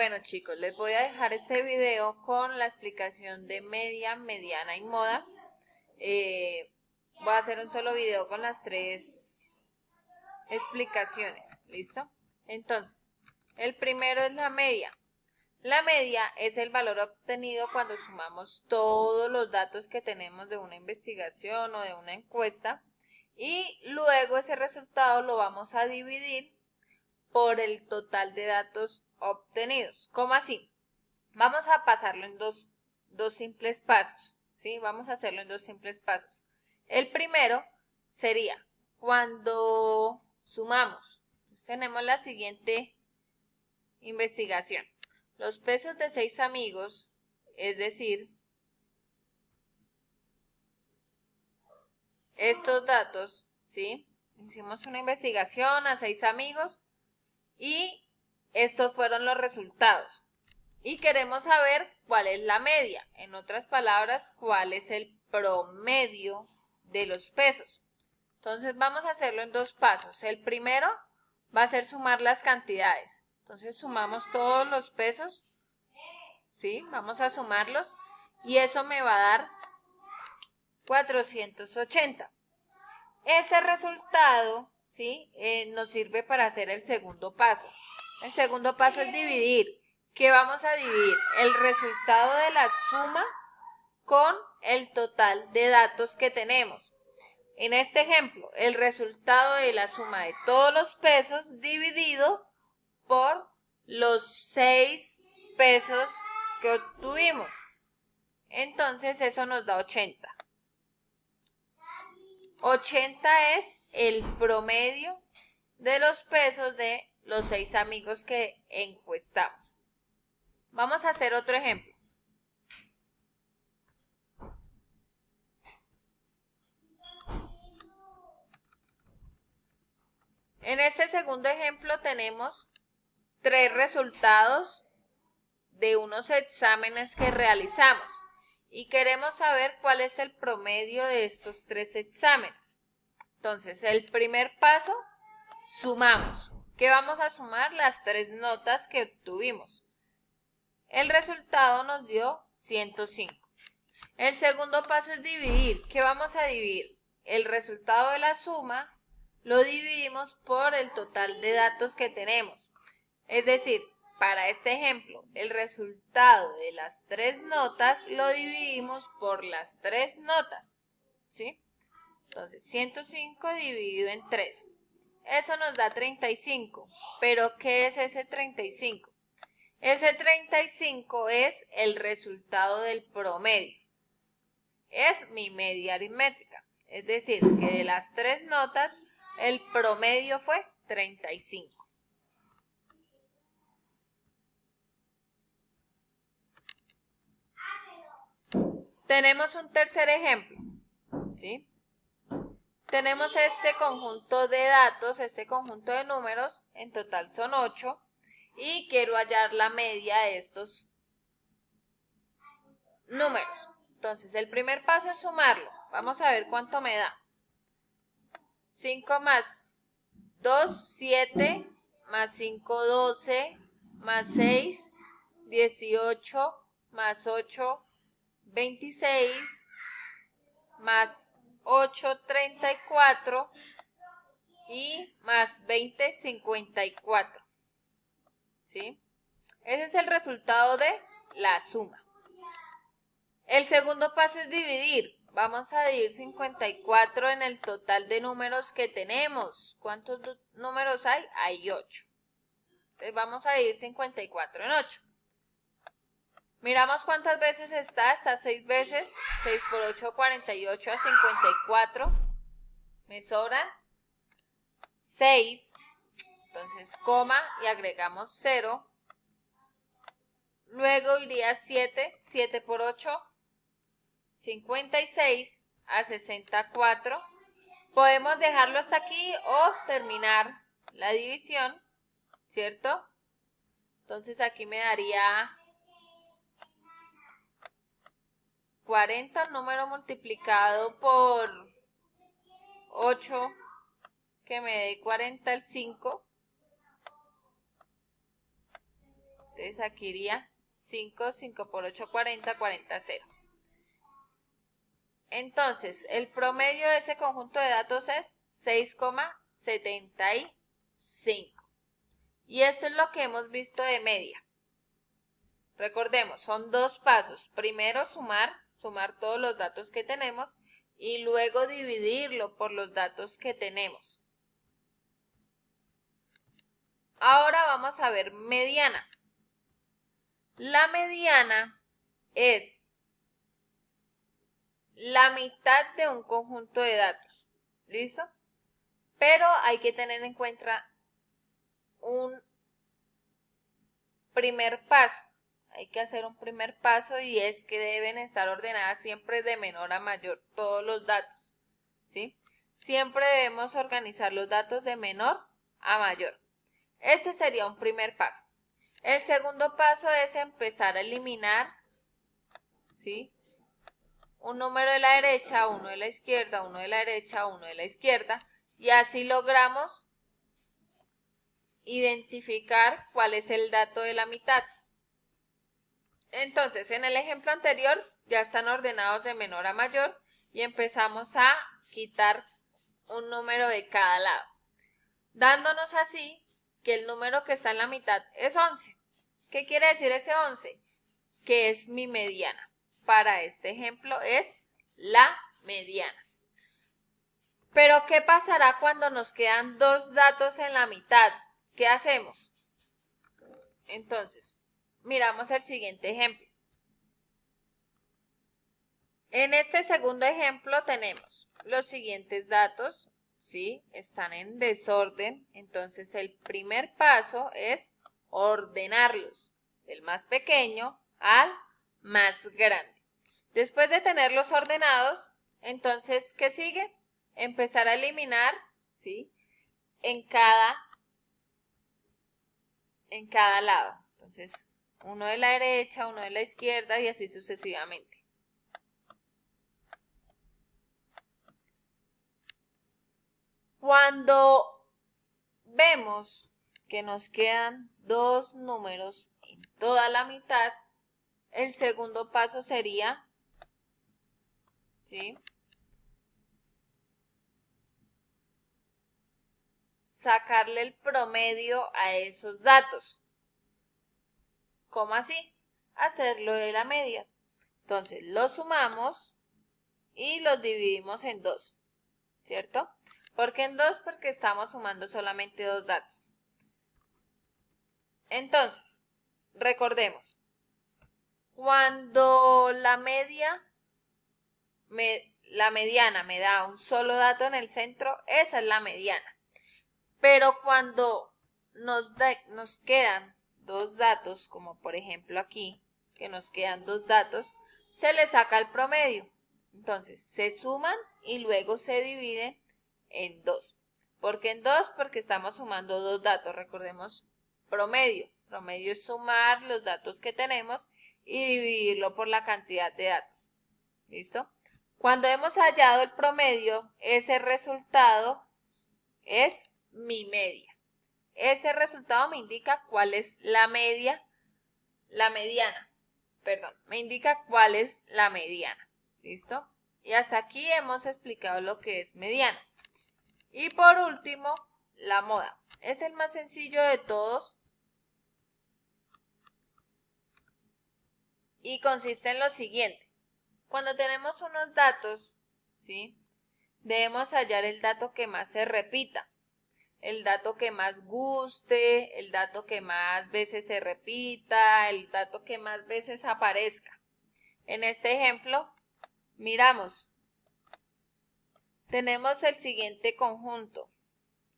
Bueno chicos, les voy a dejar este video con la explicación de media, mediana y moda. Voy a hacer un solo video con las tres explicaciones, ¿listo? Entonces, el primero es la media. La media es el valor obtenido cuando sumamos todos los datos que tenemos de una investigación o de una encuesta y luego ese resultado lo vamos a dividir por el total de datos obtenidos. ¿Cómo así? Vamos a pasarlo en dos simples pasos, ¿sí? Vamos a hacerlo en dos simples pasos. El primero sería cuando sumamos. Pues tenemos la siguiente investigación. Los pesos de 6 amigos, es decir, estos datos, ¿sí? Hicimos una investigación a 6 amigos y estos fueron los resultados. Y queremos saber cuál es la media. En otras palabras, cuál es el promedio de los pesos. Entonces vamos a hacerlo en dos pasos. El primero va a ser sumar las cantidades. Entonces sumamos todos los pesos, ¿sí? Vamos a sumarlos y eso me va a dar 480. Ese resultado, ¿sí? Nos sirve para hacer el segundo paso. El segundo paso es dividir. ¿Qué vamos a dividir? El resultado de la suma con el total de datos que tenemos. En este ejemplo, el resultado de la suma de todos los pesos dividido por los 6 pesos que obtuvimos. Entonces eso nos da 80. 80 es el promedio de los pesos de los 6 amigos que encuestamos. Vamos a hacer otro ejemplo. En este segundo ejemplo tenemos 3 resultados de unos exámenes que realizamos y queremos saber cuál es el promedio de estos 3 exámenes. Entonces, el primer paso, sumamos. ¿Qué vamos a sumar? Las 3 notas que obtuvimos. El resultado nos dio 105. El segundo paso es dividir. ¿Qué vamos a dividir? El resultado de la suma lo dividimos por el total de datos que tenemos. Es decir, para este ejemplo, el resultado de las 3 notas lo dividimos por las 3 notas, ¿sí? Entonces, 105 dividido en 3. Eso nos da 35. ¿Pero qué es ese 35? Ese 35 es el resultado del promedio. Es mi media aritmética. Es decir, que de las 3 notas, el promedio fue 35. Tenemos un tercer ejemplo, ¿sí? Tenemos este conjunto de datos, este conjunto de números, en total son 8, y quiero hallar la media de estos números. Entonces, el primer paso es sumarlo. Vamos a ver cuánto me da. 5 más 2, 7, más 5, 12, más 6, 18, más 8, 26, más 8, 34 y más 20, 54. ¿Sí? Ese es el resultado de la suma. El segundo paso es dividir. Vamos a dividir 54 en el total de números que tenemos. ¿Cuántos números hay? Hay 8. Entonces vamos a dividir 54 en 8. Miramos cuántas veces está. Está 6 veces. 6 por 8, 48 a 54. Me sobran 6. Entonces coma y agregamos 0. Luego iría 7. 7 por 8. 56 a 64. Podemos dejarlo hasta aquí o terminar la división, ¿cierto? Entonces aquí me daría 40, el número multiplicado por 8, que me dé 45. Entonces aquí iría 5, 5 por 8, 40, 40, 0. Entonces, el promedio de ese conjunto de datos es 6,75. Y esto es lo que hemos visto de media. Recordemos, son dos pasos. Primero sumar todos los datos que tenemos y luego dividirlo por los datos que tenemos. Ahora vamos a ver mediana. La mediana es la mitad de un conjunto de datos. ¿Listo? Pero hay que tener en cuenta un primer paso. Hay que hacer un primer paso y es que deben estar ordenadas siempre de menor a mayor todos los datos. ¿Sí? Siempre debemos organizar los datos de menor a mayor. Este sería un primer paso. El segundo paso es empezar a eliminar, ¿sí?, un número de la derecha, uno de la izquierda, uno de la derecha, uno de la izquierda, y así logramos identificar cuál es el dato de la mitad. Entonces, en el ejemplo anterior ya están ordenados de menor a mayor y empezamos a quitar un número de cada lado, dándonos así que el número que está en la mitad es 11. ¿Qué quiere decir ese 11? Que es mi mediana. Para este ejemplo es la mediana. Pero ¿qué pasará cuando nos quedan dos datos en la mitad? ¿Qué hacemos? Entonces, miramos el siguiente ejemplo. En este segundo ejemplo tenemos los siguientes datos, ¿sí? Están en desorden, entonces el primer paso es ordenarlos, del más pequeño al más grande. Después de tenerlos ordenados, entonces, ¿qué sigue? Empezar a eliminar, ¿sí?, en cada lado. Entonces, uno de la derecha, uno de la izquierda y así sucesivamente. Cuando vemos que nos quedan dos números en toda la mitad, el segundo paso sería, ¿sí?, sacarle el promedio a esos datos. ¿Cómo así? Hacerlo de la media. Entonces, los sumamos y los dividimos en 2, ¿cierto? ¿Por qué en 2? Porque estamos sumando solamente dos datos. Entonces, recordemos, cuando la mediana me da un solo dato en el centro, esa es la mediana. Pero cuando nos quedan dos datos, como por ejemplo aquí, que nos quedan dos datos, se le saca el promedio. Entonces, se suman y luego se dividen en 2. ¿Por qué en 2? Porque estamos sumando dos datos. Recordemos promedio. Promedio es sumar los datos que tenemos y dividirlo por la cantidad de datos. ¿Listo? Cuando hemos hallado el promedio, ese resultado es mi media. Ese resultado me indica cuál es la mediana, me indica cuál es la mediana. ¿Listo? Y hasta aquí hemos explicado lo que es mediana. Y por último, la moda. Es el más sencillo de todos y consiste en lo siguiente. Cuando tenemos unos datos, ¿sí?, debemos hallar el dato que más se repita, el dato que más guste, el dato que más veces se repita, el dato que más veces aparezca. En este ejemplo, miramos, tenemos el siguiente conjunto,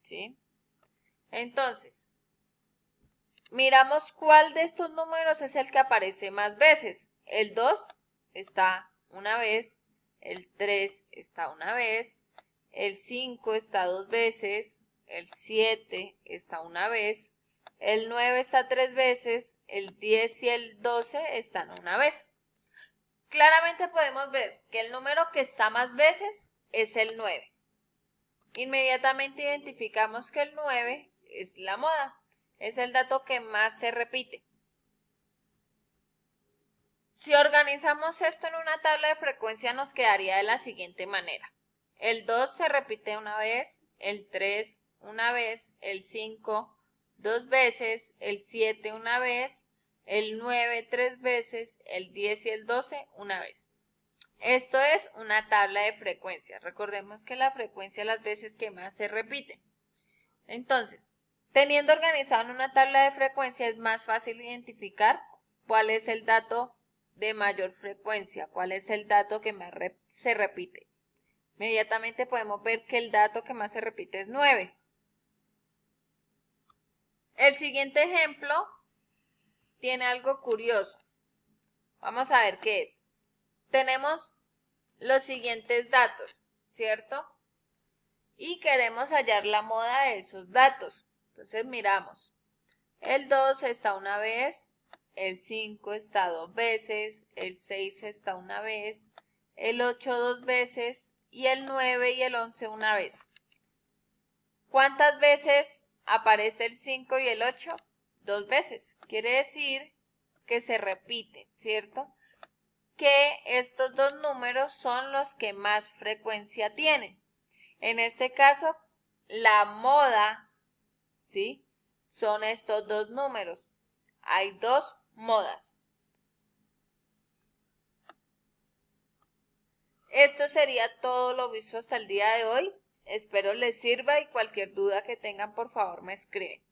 ¿sí? Entonces, miramos cuál de estos números es el que aparece más veces. El 2 está una vez, el 3 está una vez, el 5 está dos veces, el 7 está una vez, el 9 está tres veces, el 10 y el 12 están una vez. Claramente podemos ver que el número que está más veces es el 9. Inmediatamente identificamos que el 9 es la moda, es el dato que más se repite. Si organizamos esto en una tabla de frecuencia nos quedaría de la siguiente manera. El 2 se repite una vez, el 3 una vez, el 5 dos veces, el 7 una vez, el 9 tres veces, el 10 y el 12 una vez. Esto es una tabla de frecuencias. Recordemos que la frecuencia es las veces que más se repite. Entonces, teniendo organizado en una tabla de frecuencia es más fácil identificar cuál es el dato de mayor frecuencia, cuál es el dato que más se repite. Inmediatamente podemos ver que el dato que más se repite es 9. El siguiente ejemplo tiene algo curioso. Vamos a ver qué es. Tenemos los siguientes datos, ¿cierto? Y queremos hallar la moda de esos datos. Entonces miramos. El 2 está una vez, el 5 está dos veces, el 6 está una vez, el 8 dos veces y el 9 y el 11 una vez. ¿Cuántas veces aparece el 5 y el 8? Dos veces. Quiere decir que se repite, ¿cierto? Que estos dos números son los que más frecuencia tienen. En este caso, la moda, ¿sí? Son estos dos números. Hay dos modas. Esto sería todo lo visto hasta el día de hoy. Espero les sirva y cualquier duda que tengan, por favor, me escriben.